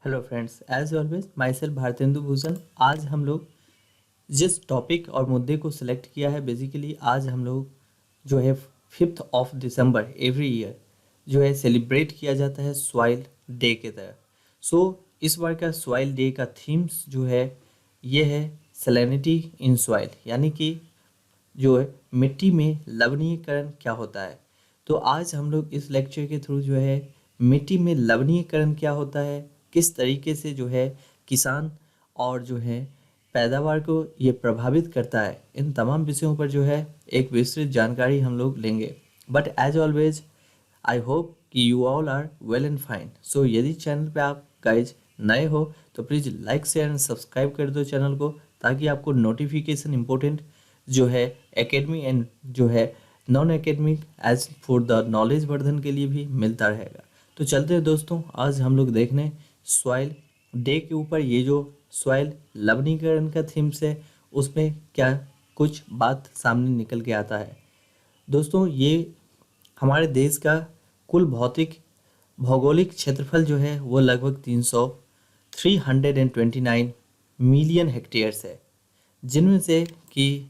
Hello friends, as always myself Bharatendu Bhushan. आज हम लोग जिस टॉपिक और मुद्दे को सिलेक्ट किया है, बेसिकली आज हम लोग जो है 5 दिसंबर एवरी ईयर जो है सेलिब्रेट किया जाता है सॉइल डे के तरह। सो इस बार का सॉइल डे का थीम्स जो है ये है सैलिनिटी इन सॉइल, यानी कि जो है मिट्टी में लवणीकरण क्या होता है। तो आज हम लोग इस लेक्चर के थ्रू जो है मिट्टी में लवणीकरण क्या होता है, किस तरीके से जो है किसान और जो है पैदावार को ये प्रभावित करता है, इन तमाम विषयों पर जो है एक विस्तृत जानकारी हम लोग लेंगे। But as always I hope कि you all are well and fine. So यदि चैनल पे आप गाइज नए हो तो please like share and subscribe कर दो चैनल को, ताकि आपको नोटिफिकेशन इम्पोर्टेंट जो है एकेडमी एंड जो है non academic as for the knowledge वर्धन के लिए भी मिलता रहेगा। तो चलते हैं दोस्तों, आज हम लोग देखने सॉइल डे के ऊपर ये जो सॉइल लवणीकरण का थीम्स है उसमें क्या कुछ बात सामने निकल के आता है। दोस्तों, ये हमारे देश का कुल भौगोलिक क्षेत्रफल जो है वो लगभग 329 मिलियन हेक्टेयर्स है, जिनमें से कि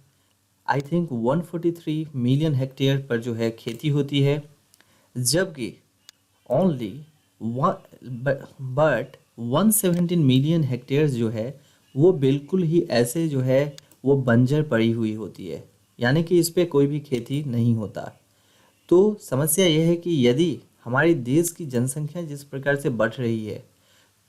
आई थिंक 143 मिलियन हेक्टेयर पर जो है खेती होती है, जबकि ओनली बट 117 मिलियन हेक्टेयर्स जो है वो बिल्कुल ही ऐसे जो है वो बंजर पड़ी हुई होती है, यानी कि इस पे कोई भी खेती नहीं होता। तो समस्या यह है कि यदि हमारे देश की जनसंख्या जिस प्रकार से बढ़ रही है,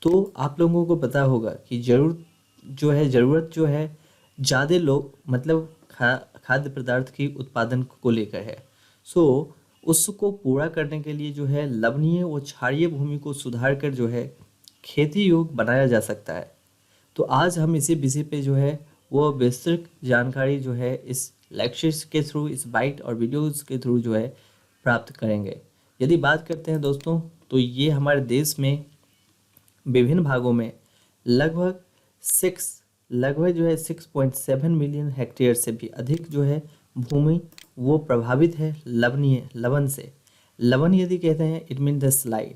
तो आप लोगों को पता होगा कि ज़रूरत जो है ज़्यादा लोग मतलब खाद्य पदार्थ की उत्पादन को लेकर है। सो उसको पूरा करने के लिए जो है लवणीय व क्षारीय भूमि को सुधार कर जो है खेती योग्य बनाया जा सकता है। तो आज हम इसी विषय पे जो है वो विस्तृत जानकारी जो है इस लेक्चर्स के थ्रू, इस बाइट और वीडियोस के थ्रू जो है प्राप्त करेंगे। यदि बात करते हैं दोस्तों, तो ये हमारे देश में विभिन्न भागों में लगभग लगभग जो है 6.7 मिलियन हेक्टेयर से भी अधिक जो है भूमि वो प्रभावित है लवण से। लवण यदि कहते हैं it mean the saline.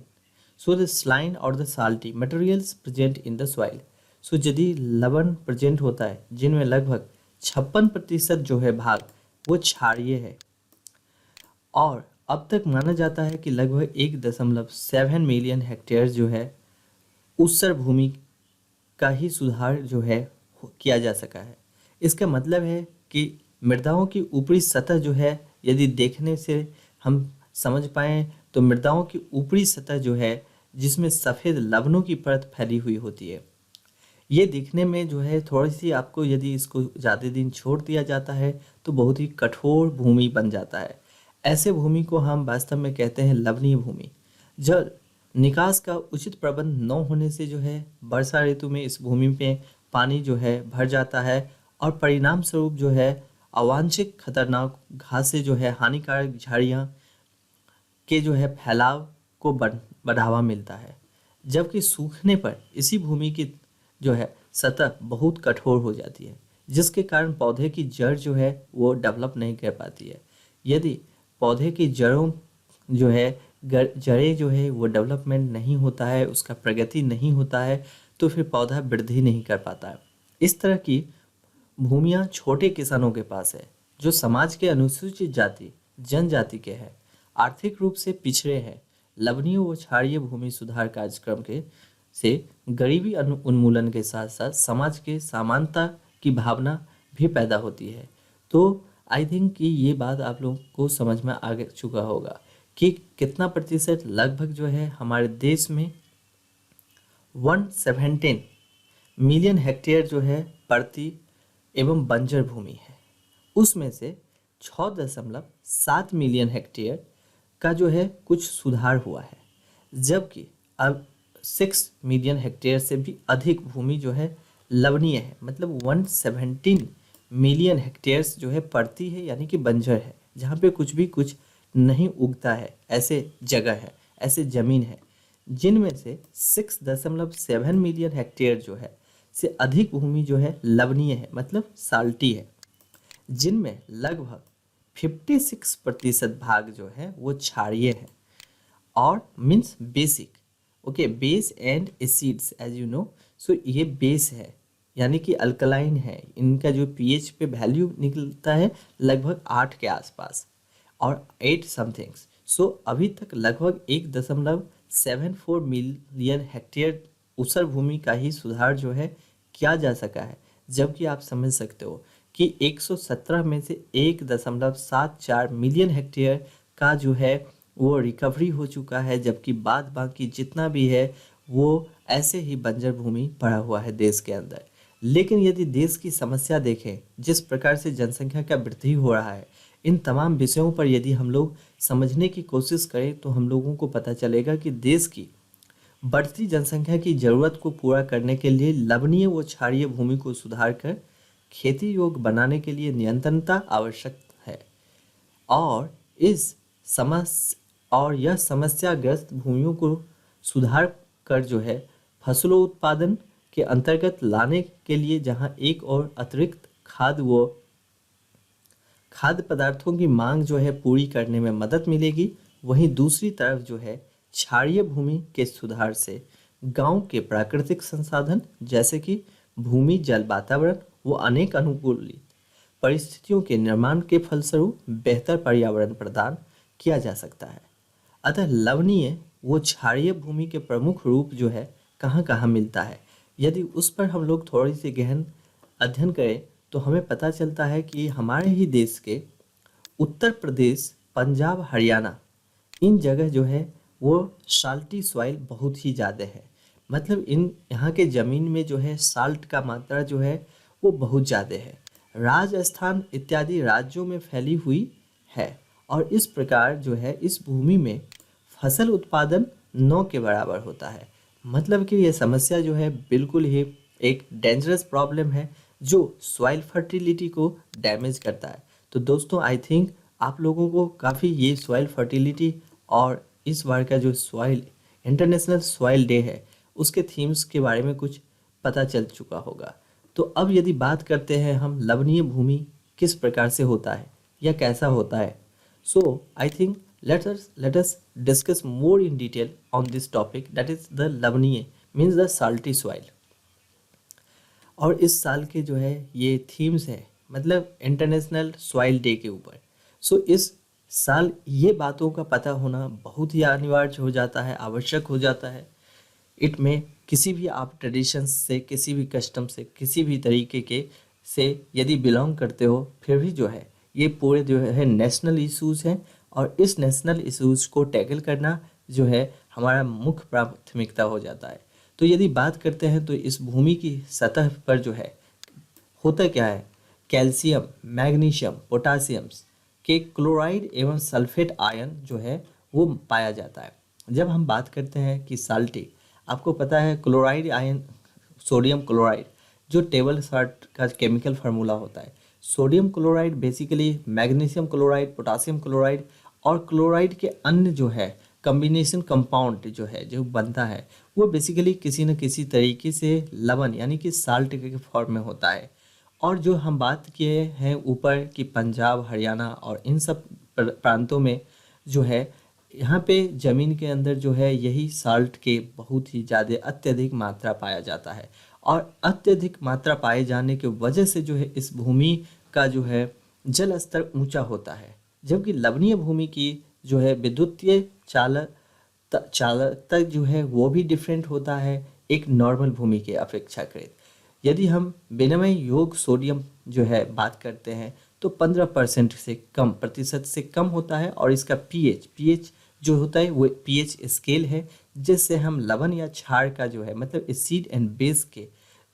So the saline और the salty materials present in the soil. So यदि लवण प्रेजेंट होता है जिनमें लगभग 56% जो है भाग वो क्षारीय है, और अब तक माना जाता है कि लगभग 1.7 मिलियन हेक्टेयर जो है ऊसर भूमि का ही सुधार जो है किया जा सका है। इसका मतलब है कि मृदाओं की ऊपरी सतह जो है, यदि देखने से हम समझ पाएँ तो मृदाओं की ऊपरी सतह जो है जिसमें सफ़ेद लवणों की परत फैली हुई होती है, ये दिखने में जो है थोड़ी सी आपको यदि इसको ज़्यादा दिन छोड़ दिया जाता है तो बहुत ही कठोर भूमि बन जाता है। ऐसे भूमि को हम वास्तव में कहते हैं लवणीय भूमि। जल निकास का उचित प्रबंध न होने से जो है वर्षा ऋतु में इस भूमि पे पानी जो है भर जाता है, और परिणाम स्वरूप जो है अवांछित खतरनाक घासें जो है हानिकारक झाड़ियाँ के जो है फैलाव को बढ़ावा मिलता है। जबकि सूखने पर इसी भूमि की जो है सतह बहुत कठोर हो जाती है, जिसके कारण पौधे की जड़ जो है वो डेवलप नहीं कर पाती है। यदि पौधे की जड़ों जो है जड़ें जो है वो डेवलपमेंट नहीं होता है, उसका प्रगति नहीं होता है, तो फिर पौधा वृद्धि नहीं कर पाता है। इस तरह की भूमियाँ छोटे किसानों के पास है, जो समाज के अनुसूचित जाति जनजाति के हैं, आर्थिक रूप से पिछड़े हैं। लवणीय व क्षारीय भूमि सुधार कार्यक्रम के से गरीबी उन्मूलन के साथ साथ समाज के समानता की भावना भी पैदा होती है। तो आई थिंक कि ये बात आप लोगों को समझ में आ चुका होगा कि कितना प्रतिशत लगभग जो है हमारे देश में 117 मिलियन हेक्टेयर जो है परती एवं बंजर भूमि है। उसमें से 6.7 मिलियन हेक्टेयर का जो है कुछ सुधार हुआ है, जबकि अब 6 मिलियन हेक्टेयर से भी अधिक भूमि जो है लवणीय है, मतलब 117 मिलियन हेक्टेयर्स जो है पड़ती है, यानी कि बंजर है, जहाँ पे कुछ नहीं उगता है। ऐसे जगह है, ऐसे ज़मीन है जिनमें से 6.7 मिलियन हेक्टेयर जो है से अधिक भूमि जो है लवणीय है, मतलब साल्टी है, जिनमें लगभग 56% भाग जो है वो क्षारीय है और means basic, okay, base and acids as you know. So ये बेस है यानी कि अल्कलाइन है, इनका जो पीएच पे वैल्यू निकलता है लगभग 8 के आसपास और 8 समथिंग्स। सो अभी तक लगभग 1.74 मिलियन हेक्टेयर ऊसर भूमि का ही सुधार जो है किया जा सका है, जबकि आप समझ सकते हो कि 117 में से 1.74 मिलियन हेक्टेयर का जो है वो रिकवरी हो चुका है, जबकि बाद बाकी जितना भी है वो ऐसे ही बंजर भूमि पड़ा हुआ है देश के अंदर। लेकिन यदि देश की समस्या देखें, जिस प्रकार से जनसंख्या का वृद्धि हो रहा है, इन तमाम विषयों पर यदि हम लोग समझने की कोशिश करें तो हम लोगों को पता चलेगा कि देश की बढ़ती जनसंख्या की जरूरत को पूरा करने के लिए लवणीय व क्षारीय भूमि को सुधार कर खेती योग्य बनाने के लिए नियंत्रणता आवश्यक है। और इस यह समस्याग्रस्त भूमियों को सुधार कर जो है फसलों उत्पादन के अंतर्गत लाने के लिए जहां एक और अतिरिक्त खाद्य पदार्थों की मांग जो है पूरी करने में मदद मिलेगी, वहीं दूसरी तरफ जो है क्षारीय भूमि के सुधार से गांव के प्राकृतिक संसाधन जैसे कि भूमि, जल, वातावरण व अनेक अनुकूलित परिस्थितियों के निर्माण के फलस्वरूप बेहतर पर्यावरण प्रदान किया जा सकता है। अतः लवणीय व क्षारीय भूमि के प्रमुख रूप जो है कहाँ कहाँ मिलता है, यदि उस पर हम लोग थोड़ी सी गहन अध्ययन करें तो हमें पता चलता है कि हमारे ही देश के उत्तर प्रदेश, पंजाब, हरियाणा, इन जगह जो है वो साल्टी सॉइल बहुत ही ज़्यादा है। मतलब इन यहाँ के ज़मीन में जो है साल्ट का मात्रा जो है वो बहुत ज़्यादा है। राजस्थान इत्यादि राज्यों में फैली हुई है और इस प्रकार जो है इस भूमि में फसल उत्पादन 9 के बराबर होता है। मतलब कि ये समस्या जो है बिल्कुल ही एक डेंजरस प्रॉब्लम है जो सॉइल फर्टिलिटी को डैमेज करता है। तो दोस्तों आई थिंक आप लोगों को काफ़ी ये सॉइल फर्टिलिटी और इस बार का जो सॉइल इंटरनेशनल सॉइल डे है उसके थीम्स के बारे में कुछ पता चल चुका होगा। तो अब यदि बात करते हैं हम लवणीय भूमि किस प्रकार से होता है या कैसा होता है, so I think let us discuss more in detail on this topic, that is the लवणीय means the salty soil। और इस साल के जो है ये थीम्स है मतलब इंटरनेशनल सॉइल डे के ऊपर। सो इस साल ये बातों का पता होना बहुत ही अनिवार्य हो जाता है, आवश्यक हो जाता है। इट में किसी भी आप ट्रेडिशंस से, किसी भी कस्टम से, किसी भी तरीके के से यदि बिलोंग करते हो, फिर भी जो है ये पूरे जो है नेशनल इश्यूज़ हैं और इस नेशनल इश्यूज़ को टैकल करना जो है हमारा मुख्य प्राथमिकता हो जाता है। तो यदि बात करते हैं तो इस भूमि की सतह पर जो है होता क्या है, कैल्शियम, मैग्नीशियम, पोटासियम के क्लोराइड एवं सल्फेट आयन जो है वो पाया जाता है। जब हम बात करते हैं कि साल्टी, आपको पता है क्लोराइड आयन, सोडियम क्लोराइड जो टेबल साल्ट का केमिकल फार्मूला होता है। Sodium chloride basically magnesium chloride, potassium chloride और क्लोराइड के अन्य जो है कॉम्बिनेशन कंपाउंड जो है जो बनता है वो बेसिकली किसी न किसी तरीके से लवण यानी कि साल्ट के फॉर्म में होता है। और जो हम बात किए हैं ऊपर कि पंजाब, हरियाणा और इन सब प्रांतों में जो है यहाँ पे ज़मीन के अंदर जो है यही साल्ट के बहुत ही ज़्यादा अत्यधिक मात्रा पाया जाता है और अत्यधिक मात्रा पाए जाने की वजह से जो है इस भूमि का जो है जल स्तर ऊंचा होता है। जबकि लवणीय भूमि की जो है विद्युतीय चालकता जो है वो भी डिफरेंट होता है एक नॉर्मल भूमि के अपेक्षाकृत। यदि हम विनिमय योग सोडियम जो है बात करते हैं तो 15% से कम प्रतिशत से कम होता है और इसका पीएच जो होता है वो पीएच स्केल है जिससे हम लवण या क्षार का जो है मतलब एसिड एंड बेस के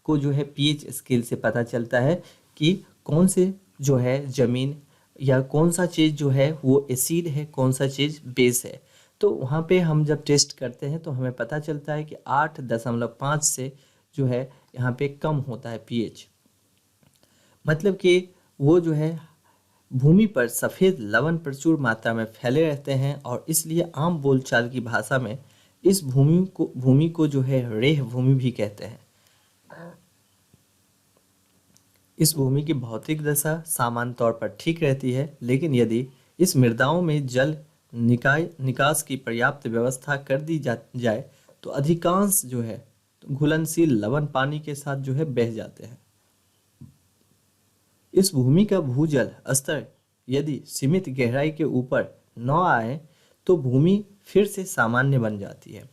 को जो है पीएच स्केल से पता चलता है कि कौन से जो है ज़मीन या कौन सा चीज़ जो है वो एसिड है, कौन सा चीज़ बेस है। तो वहाँ पे हम जब टेस्ट करते हैं तो हमें पता चलता है कि 8.5 से जो है यहाँ पे कम होता है पीएच। मतलब कि वो जो है भूमि पर सफ़ेद लवण प्रचुर मात्रा में फैले रहते हैं और इसलिए आम बोलचाल की भाषा में इस भूमि को जो है रेह भूमि भी कहते हैं। इस भूमि की भौतिक दशा सामान्य तौर पर ठीक रहती है, लेकिन यदि इस मृदाओं में जल निकास की पर्याप्त व्यवस्था कर दी जाए तो अधिकांश जो है घुलनशील लवण पानी के साथ जो है बह जाते हैं। इस भूमि का भूजल स्तर यदि सीमित गहराई के ऊपर न आए तो भूमि फिर से सामान्य बन जाती है।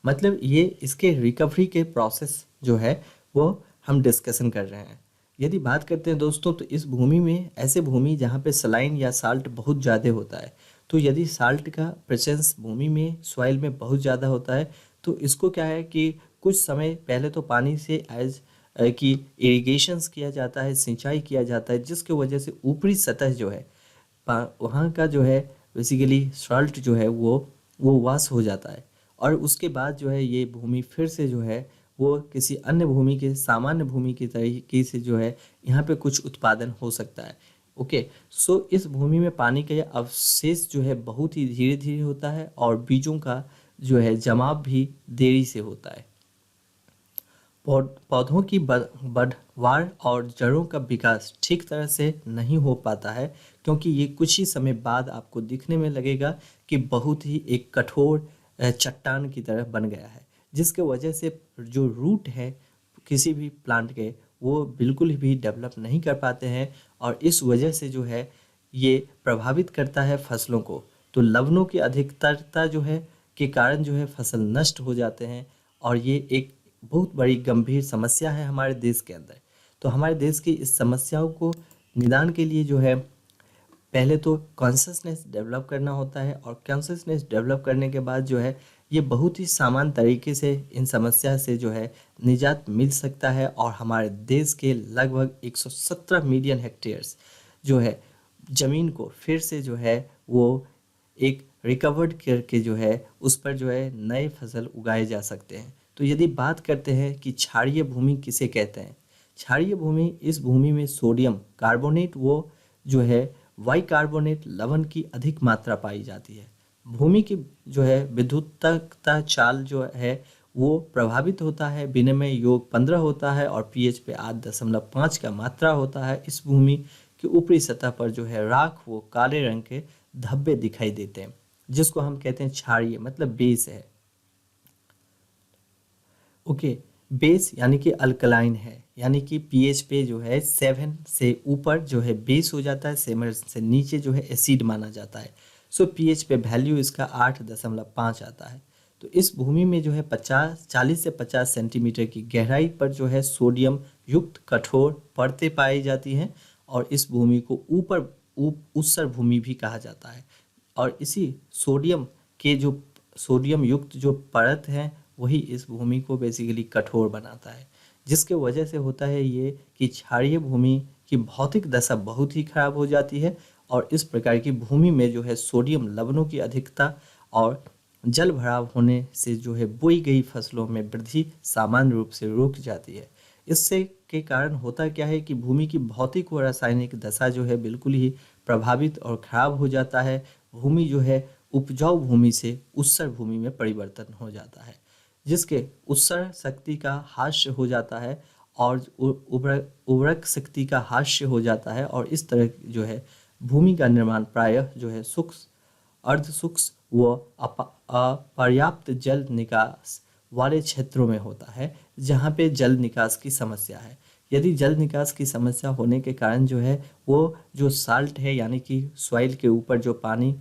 मतलब ये इसके रिकवरी के प्रोसेस जो है वो हम डिस्कशन कर रहे हैं। यदि बात करते हैं दोस्तों, तो इस भूमि में ऐसे भूमि जहाँ पे सलाइन या साल्ट बहुत ज़्यादा होता है, तो यदि साल्ट का प्रेजेंस भूमि में सॉइल में बहुत ज़्यादा होता है तो इसको क्या है कि कुछ समय पहले तो पानी से कि इरिगेशंस किया जाता है, सिंचाई किया जाता है, जिसकी वजह से ऊपरी सतह जो है वहाँ का जो है बेसिकली सॉल्ट जो है वो वाश हो जाता है और उसके बाद जो है ये भूमि फिर से जो है वो किसी अन्य भूमि के सामान्य भूमि की तरीके से जो है यहाँ पे कुछ उत्पादन हो सकता है। ओके, सो इस भूमि में पानी का यह अवशेष जो है बहुत ही धीरे धीरे होता है और बीजों का जो है जमाव भी देरी से होता है। पौधों की बढ़वार और जड़ों का विकास ठीक तरह से नहीं हो पाता है क्योंकि ये कुछ ही समय बाद आपको दिखने में लगेगा कि बहुत ही एक कठोर चट्टान की तरह बन गया है, जिसके वजह से जो रूट है किसी भी प्लांट के वो बिल्कुल भी डेवलप नहीं कर पाते हैं और इस वजह से जो है ये प्रभावित करता है फसलों को। तो लवणों की अधिकतरता जो है के कारण जो है फसल नष्ट हो जाते हैं और ये एक बहुत बड़ी गंभीर समस्या है हमारे देश के अंदर। तो हमारे देश की इस समस्याओं को निदान के लिए जो है पहले तो कॉन्शसनेस डेवलप करना होता है और कॉन्शसनेस डेवलप करने के बाद जो है ये बहुत ही सामान्य तरीके से इन समस्या से जो है निजात मिल सकता है और हमारे देश के लगभग 117 मिलियन हेक्टेयर्स जो है ज़मीन को फिर से जो है वो एक रिकवर्ड करके जो है उस पर जो है नए फसल उगाए जा सकते हैं। तो यदि बात करते हैं कि क्षारीय भूमि किसे कहते हैं, क्षारीय भूमि इस भूमि में सोडियम कार्बोनेट वो जो है बाइकार्बोनेट लवण की अधिक मात्रा पाई जाती है। भूमि की जो है विद्युतता चाल जो है वो प्रभावित होता है, विनिमय योग 15 होता है और पीएच पे 8.5 का मात्रा होता है। इस भूमि की ऊपरी सतह पर जो है राख वो काले रंग के धब्बे दिखाई देते हैं, जिसको हम कहते हैं क्षारीय, मतलब बेस है। ओके, बेस यानी कि अल्कलाइन है, यानी कि पीएच पे जो है 7 से ऊपर जो है बेस हो जाता है, 7 से नीचे जो है एसिड माना जाता है। सो पीएच पे वैल्यू इसका 8.5 आता है। तो इस भूमि में जो है 40 से 50 सेंटीमीटर की गहराई पर जो है सोडियम युक्त कठोर परतें पाई जाती हैं और इस भूमि को ऊसर भूमि भी कहा जाता है। और इसी सोडियम युक्त जो परत है वही इस भूमि को बेसिकली कठोर बनाता है, जिसके वजह से होता है ये कि क्षारीय भूमि की भौतिक दशा बहुत ही खराब हो जाती है और इस प्रकार की भूमि में जो है सोडियम लवणों की अधिकता और जल भराव होने से जो है बोई गई फसलों में वृद्धि सामान्य रूप से रुक जाती है। इससे के कारण होता क्या है कि भूमि की भौतिक व रासायनिक दशा जो है बिल्कुल ही प्रभावित और खराब हो जाता है। भूमि जो है उपजाऊ भूमि से ऊसर भूमि में परिवर्तन हो जाता है, जिसके उत्सर्ग शक्ति का हास्य हो जाता है और उर्वरक शक्ति का हास्य हो जाता है और इस तरह जो है भूमि का निर्माण प्रायः जो है सूक्ष्म, अर्ध सूक्ष्म व अपर्याप्त जल निकास वाले क्षेत्रों में होता है, जहाँ पे जल निकास की समस्या है। यदि जल निकास की समस्या होने के कारण जो है वो जो साल्ट है यानी कि सॉइल के ऊपर जो पानी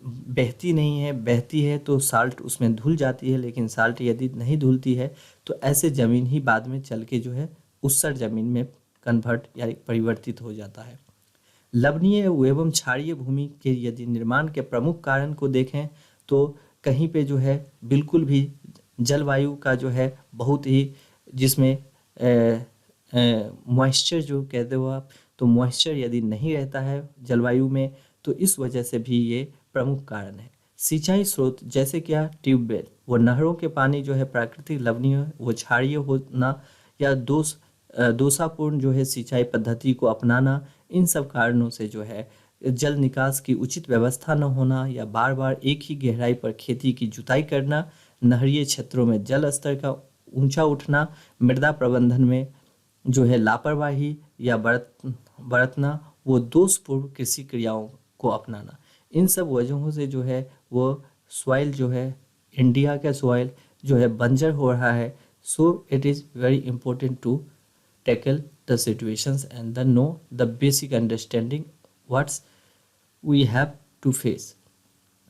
बहती है तो साल्ट उसमें धुल जाती है, लेकिन साल्ट यदि नहीं धुलती है तो ऐसे ज़मीन ही बाद में चल के जो है ऊसर ज़मीन में कन्वर्ट या परिवर्तित हो जाता है। लवणीय एवं क्षारीय भूमि के यदि निर्माण के प्रमुख कारण को देखें तो कहीं पे जो है बिल्कुल भी जलवायु का जो है बहुत ही जिसमें मॉइस्चर जो कहते हो आप, तो मॉइस्चर यदि नहीं रहता है जलवायु में तो इस वजह से भी ये प्रमुख कारण है। सिंचाई स्रोत जैसे क्या ट्यूबवेल व नहरों के पानी जो है प्राकृतिक लवणीय व क्षारीय होना या दोषापूर्ण जो है सिंचाई पद्धति को अपनाना, इन सब कारणों से जो है जल निकास की उचित व्यवस्था न होना या बार बार एक ही गहराई पर खेती की जुताई करना, नहरीय क्षेत्रों में जल स्तर का ऊंचा उठना, मृदा प्रबंधन में जो है लापरवाही या बरतना वो दोषपूर्ण कृषि क्रियाओं को अपनाना, इन सब वजहों से जो है वो सॉइल जो है इंडिया का सॉइल जो है बंजर हो रहा है, so it is very important to tackle the situations and then know the basic understanding what's we have to face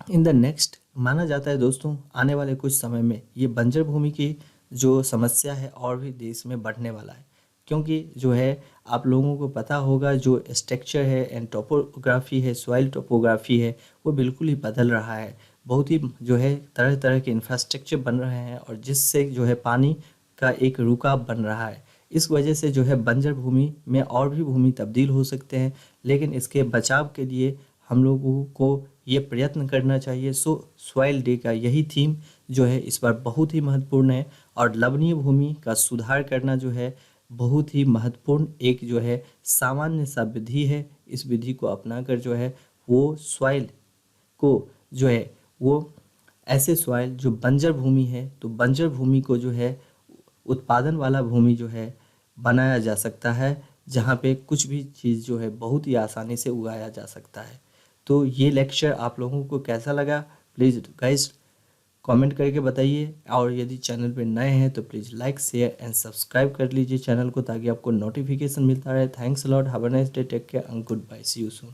in the next। माना जाता है दोस्तों आने वाले कुछ समय में ये बंजर भूमि की जो समस्या है और भी देश में बढ़ने वाला है, क्योंकि जो है आप लोगों को पता होगा जो स्ट्रक्चर है एंड टोपोग्राफी है, सॉइल टोपोग्राफी है, वो बिल्कुल ही बदल रहा है। बहुत ही जो है तरह तरह के इंफ्रास्ट्रक्चर बन रहे हैं और जिससे जो है पानी का एक रुकाव बन रहा है। इस वजह से जो है बंजर भूमि में और भी भूमि तब्दील हो सकते हैं, लेकिन इसके बचाव के लिए हम लोगों को ये प्रयत्न करना चाहिए। सो सॉइल डे का यही थीम जो है इस बार बहुत ही महत्वपूर्ण है और लवणीय भूमि का सुधार करना जो है बहुत ही महत्वपूर्ण एक जो है सामान्य सा विधि है। इस विधि को अपनाकर जो है वो सॉइल को जो है वो ऐसे सॉइल जो बंजर भूमि है, तो बंजर भूमि को जो है उत्पादन वाला भूमि जो है बनाया जा सकता है, जहाँ पे कुछ भी चीज़ जो है बहुत ही आसानी से उगाया जा सकता है। तो ये लेक्चर आप लोगों को कैसा लगा प्लीज़ गाइस कमेंट करके बताइए, और यदि चैनल पे नए हैं तो please like share and subscribe कर लीजिए चैनल को, ताकि आपको नोटिफिकेशन मिलता रहे। Thanks a lot, have a nice day, take care and goodbye, see you soon.